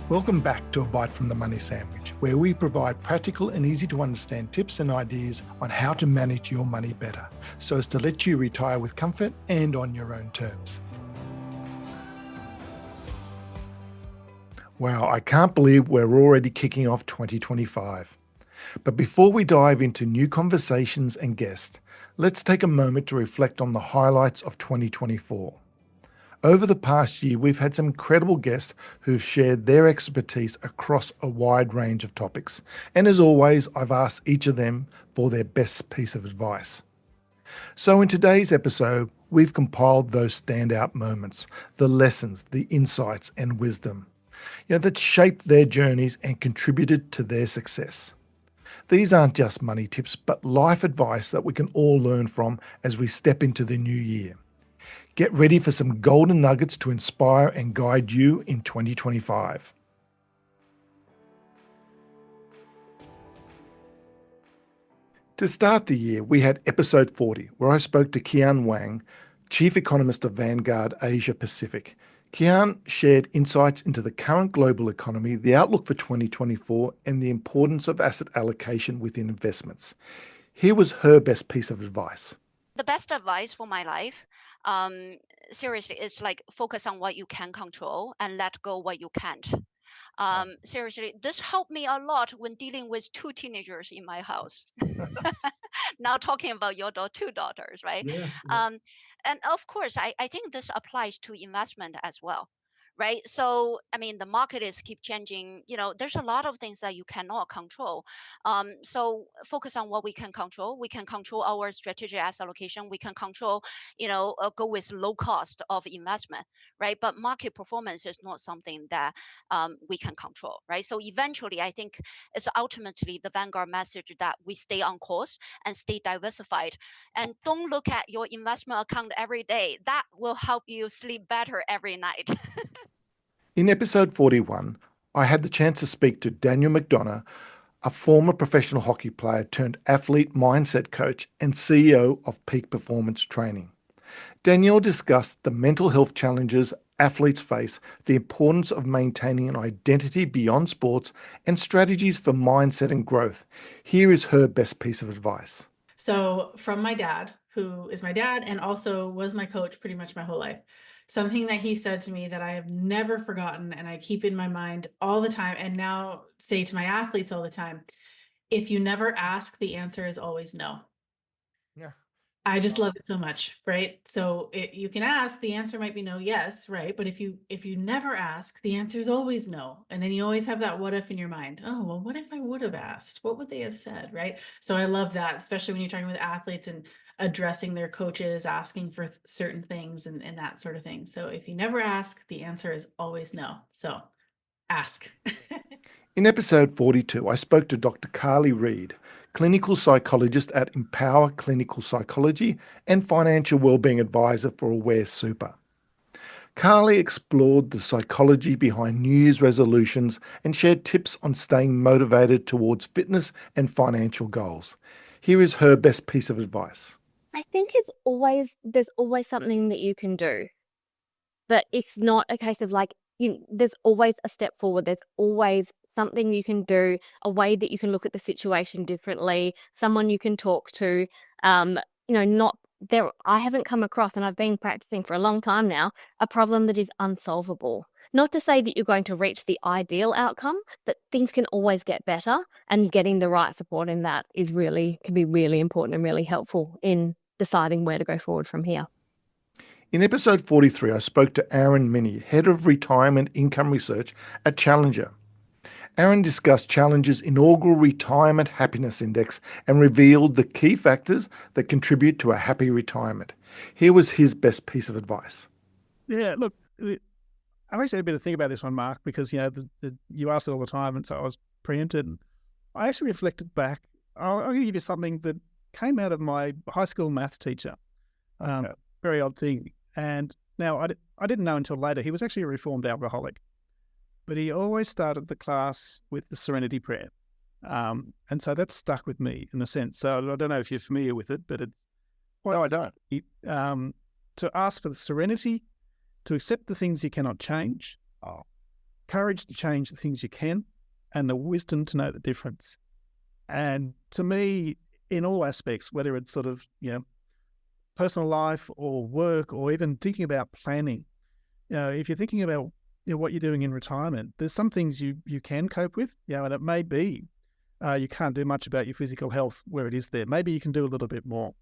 Welcome back to A Bite from the Money Sandwich, where we provide practical and easy to understand tips and ideas on how to manage your money better, so as to let you retire with comfort and on your own terms. Wow, I can't believe we're already kicking off 2025. But before we dive into new conversations and guests, let's take a moment to reflect on the highlights of 2024. Over the past year, we've had some incredible guests who've shared their expertise across a wide range of topics. And as always, I've asked each of them for their best piece of advice. So in today's episode, we've compiled those standout moments, the lessons, the insights and wisdom, that shaped their journeys and contributed to their success. These aren't just money tips, but life advice that we can all learn from as we step into the new year. Get ready for some golden nuggets to inspire and guide you in 2025. To start the year, we had episode 40, where I spoke to Kian Wang, Chief Economist of Vanguard Asia Pacific. Kian shared insights into the current global economy, the outlook for 2024, and the importance of asset allocation within investments. Here was her best piece of advice. The best advice for my life, seriously, is like focus on what you can control and let go what you can't. Seriously, this helped me a lot when dealing with two teenagers in my house. Now talking about your two daughters, right? Yes. And of course, I think this applies to investment as well. Right. So, I mean, the market is keep changing. There's a lot of things that you cannot control. So focus on what we can control. We can control our strategic asset allocation. We can control, go with low cost of investment. Right. But market performance is not something that we can control. Right. So eventually, I think it's ultimately the Vanguard message that we stay on course and stay diversified. And don't look at your investment account every day. That will help you sleep better every night. In episode 41, I had the chance to speak to Daniel McDonough, a former professional hockey player turned athlete mindset coach and CEO of Peak Performance Training. Daniel discussed the mental health challenges athletes face, the importance of maintaining an identity beyond sports, and strategies for mindset and growth. Here is her best piece of advice. So from my dad, who is my dad and also was my coach pretty much my whole life, something that he said to me that I have never forgotten and I keep in my mind all the time and now say to my athletes all the time, if you never ask, the answer is always no. Yeah. I just love it so much, right? So you can ask, the answer might be no, yes, right? But if you never ask, the answer is always no. And then you always have that what if in your mind. Oh, well, what if I would have asked? What would they have said, right? So I love that, especially when you're talking with athletes and addressing their coaches, asking for certain things and that sort of thing. So if you never ask, the answer is always no. So ask. In episode 42, I spoke to Dr. Carly Reid, clinical psychologist at Empower Clinical Psychology and financial wellbeing advisor for Aware Super. Carly explored the psychology behind New Year's resolutions and shared tips on staying motivated towards fitness and financial goals. Here is her best piece of advice. I think there's always something that you can do, but it's not a case of there's always a step forward. There's always something you can do, a way that you can look at the situation differently, someone you can talk to. Not there. I haven't come across, and I've been practicing for a long time now, a problem that is unsolvable. Not to say that you're going to reach the ideal outcome, but things can always get better, and getting the right support in that can be really important and really helpful in deciding where to go forward from here. In episode 43, I spoke to Aaron Minnie, Head of Retirement Income Research at Challenger. Aaron discussed Challenger's inaugural Retirement Happiness Index and revealed the key factors that contribute to a happy retirement. Here was his best piece of advice. Yeah, look, I've actually had a bit of think about this one, Mark, because you ask it all the time, and so I was preempted. I actually reflected back. I'll give you something that came out of my high school maths teacher. Very odd thing. And now I didn't know until later, he was actually a reformed alcoholic. But he always started the class with the Serenity Prayer. And so that stuck with me in a sense. So I don't know if you're familiar with it, but it's... No, I don't. To ask for the serenity, to accept the things you cannot change, courage to change the things you can, and the wisdom to know the difference. And to me, in all aspects, whether it's sort of, personal life or work or even thinking about planning, if you're thinking about what you're doing in retirement, there's some things you can cope with, and it may be you can't do much about your physical health where it is there. Maybe you can do a little bit more.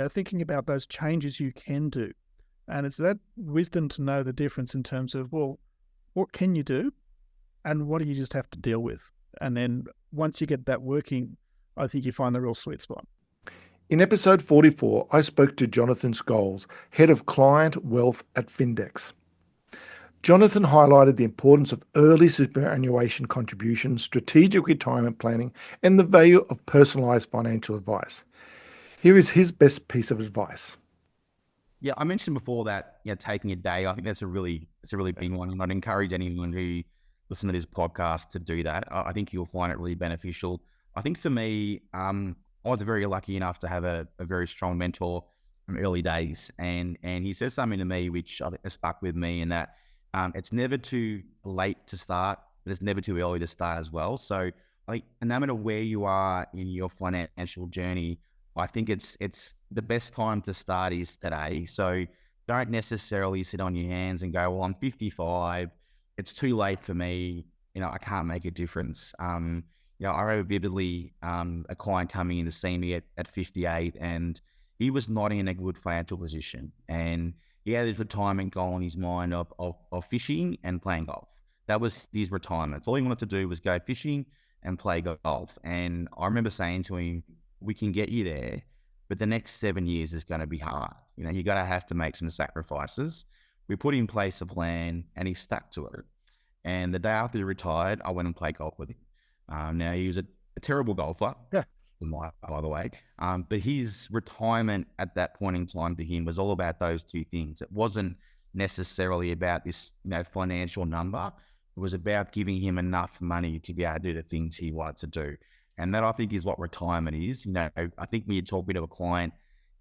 Thinking about those changes you can do. And it's that wisdom to know the difference in terms of, well, what can you do and what do you just have to deal with? And then once you get that working, I think you find the real sweet spot. In episode 44, I spoke to Jonathan Scholes, Head of Client Wealth at Findex. Jonathan highlighted the importance of early superannuation contributions, strategic retirement planning, and the value of personalised financial advice. Here is his best piece of advice. Yeah, I mentioned before that, taking a day, I think it's a really big one. And I'd encourage anyone who listen to this podcast to do that. I think you'll find it really beneficial. I think for me, I was very lucky enough to have a very strong mentor from early days. And he says something to me, which I think has stuck with me, in that it's never too late to start, but it's never too early to start as well. So I think no matter where you are in your financial journey, I think it's the best time to start is today. So don't necessarily sit on your hands and go, well, I'm 55. It's too late for me. I can't make a difference. I remember vividly a client coming in to see me at 58, and he was not in a good financial position. And he had his retirement goal in his mind of fishing and playing golf. That was his retirement. All he wanted to do was go fishing and play golf. And I remember saying to him, we can get you there, but the next 7 years is going to be hard. You're going to have to make some sacrifices. We put in place a plan and he stuck to it. And the day after he retired, I went and played golf with him. Now, he was a terrible golfer, by the way, but his retirement at that point in time to him was all about those two things. It wasn't necessarily about this financial number. It was about giving him enough money to be able to do the things he wanted to do. And that, I think, is what retirement is. I think when you're talking to a client,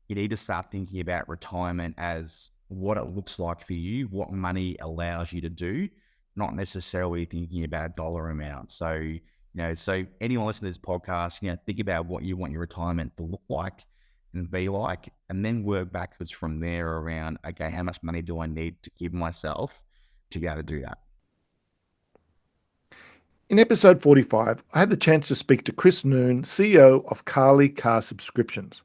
you need to start thinking about retirement as what it looks like for you, what money allows you to do, not necessarily thinking about dollar amount. So, so anyone listening to this podcast, think about what you want your retirement to look like and be like, and then work backwards from there around, okay, how much money do I need to give myself to be able to do that? In episode 45, I had the chance to speak to Chris Noon, CEO of Carly Car Subscriptions.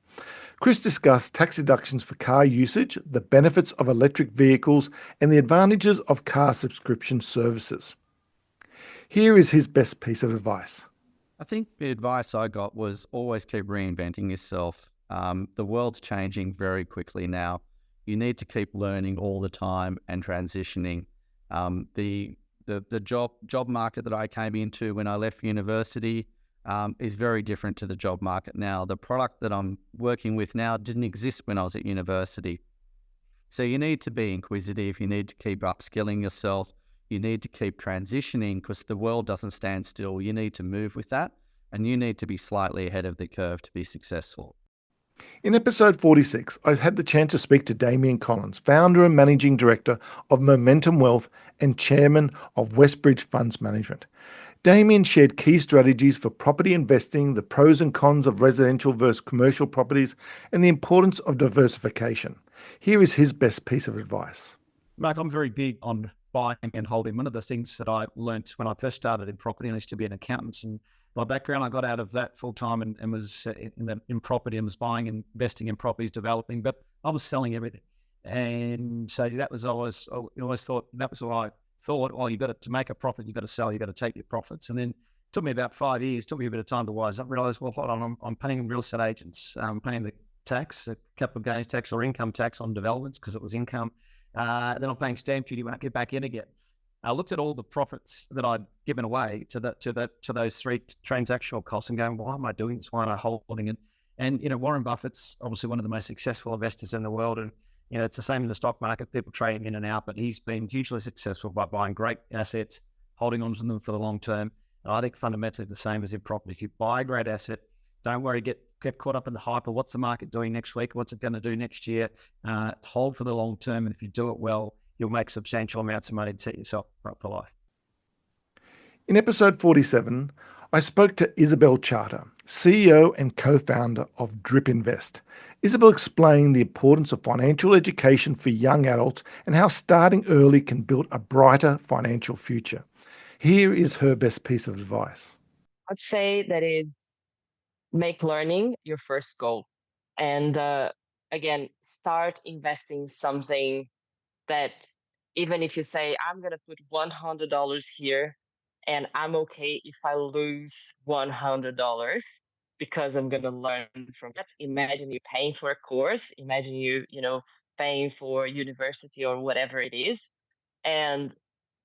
Chris discussed tax deductions for car usage, the benefits of electric vehicles, and the advantages of car subscription services. Here is his best piece of advice. I think the advice I got was always keep reinventing yourself. The world's changing very quickly now. You need to keep learning all the time and transitioning. The job market that I came into when I left university is very different to the job market now. The product that I'm working with now didn't exist when I was at university. So you need to be inquisitive. You need to keep upskilling yourself. You need to keep transitioning because the world doesn't stand still. You need to move with that, and you need to be slightly ahead of the curve to be successful. In episode 46, I had the chance to speak to Damien Collins, founder and managing director of Momentum Wealth and chairman of Westbridge Funds Management. Damien shared key strategies for property investing, the pros and cons of residential versus commercial properties, and the importance of diversification. Here is his best piece of advice. Mark, I'm very big on buying and holding. One of the things that I learnt when I first started in property, I used to be an accountant, and my background, I got out of that full time and was in property and was buying and investing in properties, developing, but I was selling everything. And so that was always thought, that was what I thought, well, to make a profit, you've got to sell, you've got to take your profits. And then it took me about 5 years, took me a bit of time to wise up, realize, well, hold on, I'm paying real estate agents, I'm paying the tax, capital gains tax or income tax on developments because it was income. Then I'm paying stamp duty when I get back in again. I looked at all the profits that I'd given away to those three transactional costs and going, why am I doing this? Why am I holding it? And, Warren Buffett's obviously one of the most successful investors in the world. And, it's the same in the stock market, people trading in and out, but he's been hugely successful by buying great assets, holding on to them for the long term. And I think fundamentally the same as in property. If you buy a great asset, don't worry, get caught up in the hype of what's the market doing next week, what's it going to do next year, hold for the long term. And if you do it well, you'll make substantial amounts of money to set yourself up for life. In episode 47, I spoke to Isabel Charter, CEO and co-founder of Drip Invest. Isabel explained the importance of financial education for young adults and how starting early can build a brighter financial future. Here is her best piece of advice. I'd say that is make learning your first goal. And again, start investing something that even if you say, I'm going to put $100 here and I'm okay if I lose $100 because I'm going to learn from that. Imagine you paying for a course. Imagine you paying for university or whatever it is. And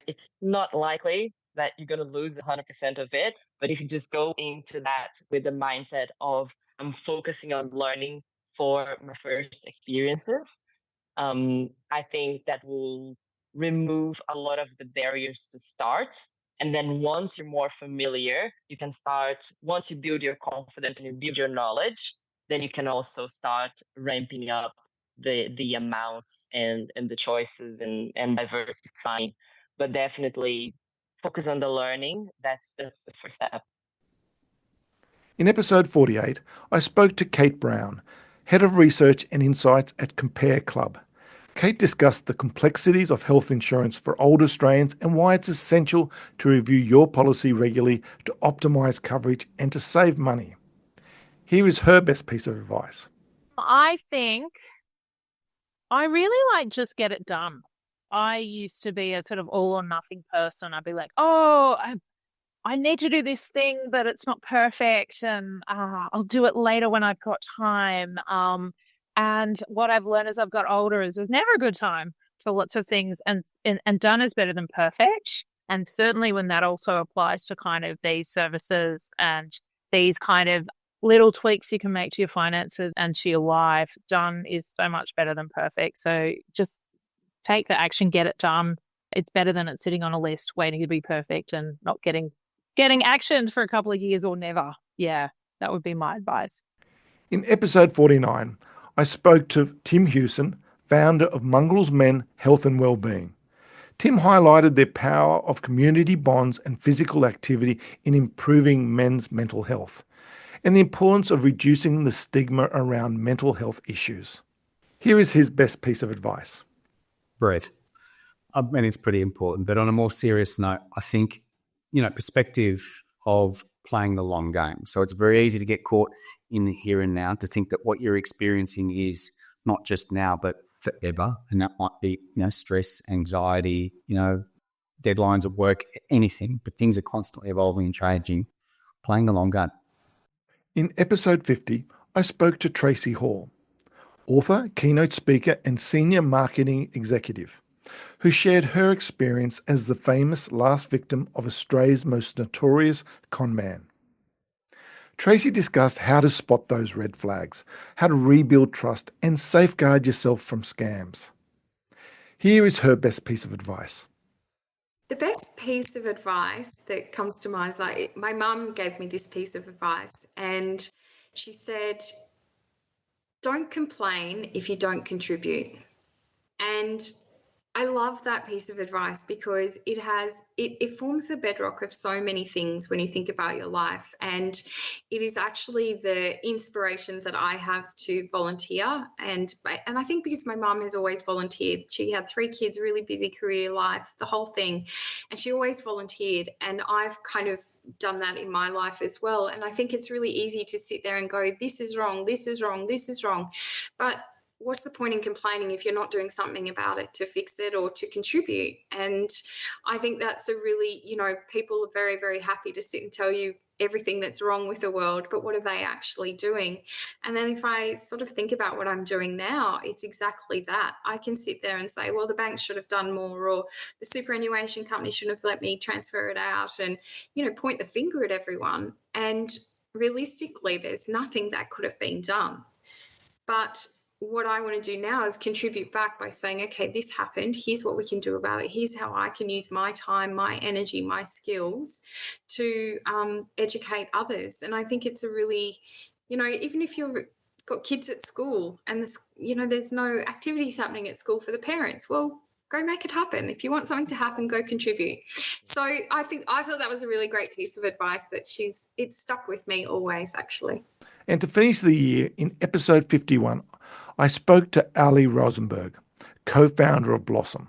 it's not likely that you're going to lose 100% of it. But if you just go into that with the mindset of, I'm focusing on learning for my first experiences, I think that will remove a lot of the barriers to start. And then once you're more familiar, you can start, once you build your confidence and you build your knowledge, then you can also start ramping up the amounts and the choices and diversifying. But definitely focus on the learning. That's the first step. In episode 48, I spoke to Kate Brown, Head of Research and Insights at Compare Club. Kate discussed the complexities of health insurance for older Australians and why it's essential to review your policy regularly to optimise coverage and to save money. Here is her best piece of advice. I think I really like just get it done. I used to be a sort of all or nothing person. I'd be like, oh, I need to do this thing, but it's not perfect, and I'll do it later when I've got time. And what I've learned as I've got older is there's never a good time for lots of things, and done is better than perfect. And certainly when that also applies to kind of these services and these kind of little tweaks you can make to your finances and to your life, done is so much better than perfect. So just take the action, get it done. It's better than it sitting on a list waiting to be perfect and not getting actioned for a couple of years or never. Yeah, that would be my advice. In episode 49, I spoke to Tim Hewson, founder of Mongrels Men Health and Wellbeing. Tim highlighted the power of community bonds and physical activity in improving men's mental health and the importance of reducing the stigma around mental health issues. Here is his best piece of advice. Breathe. I mean, it's pretty important. But on a more serious note, I think, perspective of playing the long game. So it's very easy to get caught in the here and now, to think that what you're experiencing is not just now, but forever. And that might be, stress, anxiety, deadlines at work, anything. But things are constantly evolving and changing. Playing the long game. In episode 50, I spoke to Tracy Hall, author, keynote speaker, and senior marketing executive, who shared her experience as the famous last victim of Australia's most notorious con man. Tracy discussed how to spot those red flags, how to rebuild trust, and safeguard yourself from scams. Here is her best piece of advice. The best piece of advice that comes to mind is my mum gave me this piece of advice, and she said, don't complain if you don't contribute. And I love that piece of advice because it forms the bedrock of so many things when you think about your life. And it is actually the inspiration that I have to volunteer. And I think because my mum has always volunteered, she had 3 kids, really busy career life, the whole thing. And she always volunteered. And I've kind of done that in my life as well. And I think it's really easy to sit there and go, this is wrong, this is wrong, this is wrong. But what's the point in complaining if you're not doing something about it to fix it or to contribute? And I think that's a really, people are very, very happy to sit and tell you everything that's wrong with the world, but what are they actually doing? And then if I sort of think about what I'm doing now, it's exactly that. I can sit there and say, well, the bank should have done more, or the superannuation company shouldn't have let me transfer it out, and, point the finger at everyone. And realistically, there's nothing that could have been done. But what I want to do now is contribute back by saying, okay, this happened. Here's what we can do about it. Here's how I can use my time, my energy, my skills to educate others. And I think it's a really, even if you've got kids at school and there's no activities happening at school for the parents, well, go make it happen. If you want something to happen, go contribute. So I thought that was a really great piece of advice that it stuck with me always, actually. And to finish the year, in episode 51, I spoke to Ali Rosenberg, co-founder of Blossom.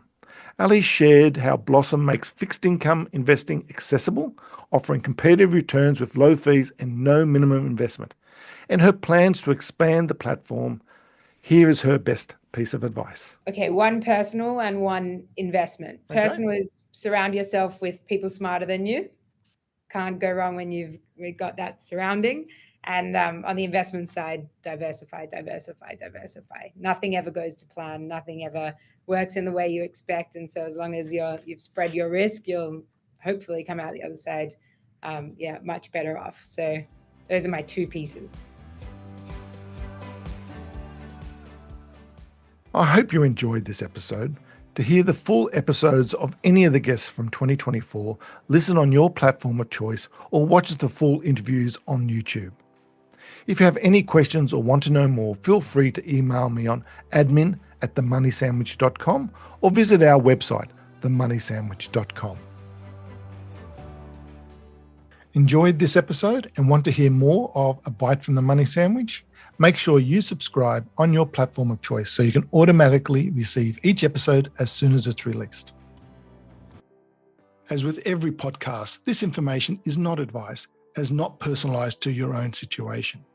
Ali shared how Blossom makes fixed income investing accessible, offering competitive returns with low fees and no minimum investment, and her plans to expand the platform. Here is her best piece of advice. Okay, one personal and one investment. Okay. Personal is surround yourself with people smarter than you. Can't go wrong when you've got that surrounding. And on the investment side, diversify. Nothing ever goes to plan. Nothing ever works in the way you expect. And so as long as you've spread your risk, you'll hopefully come out the other side, much better off. So those are my two pieces. I hope you enjoyed this episode. To hear the full episodes of any of the guests from 2024, listen on your platform of choice or watch the full interviews on YouTube. If you have any questions or want to know more, feel free to email me on admin@themoneysandwich.com or visit our website, themoneysandwich.com. Enjoyed this episode and want to hear more of A Bite from the Money Sandwich? Make sure you subscribe on your platform of choice so you can automatically receive each episode as soon as it's released. As with every podcast, this information is not advice, as not personalized to your own situation.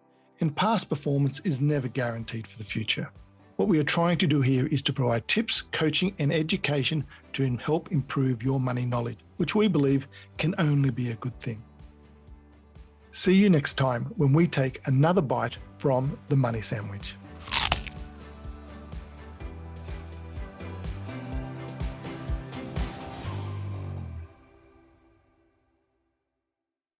And past performance is never guaranteed for the future. What we are trying to do here is to provide tips, coaching, and education to help improve your money knowledge, which we believe can only be a good thing. See you next time when we take another bite from the Money Sandwich.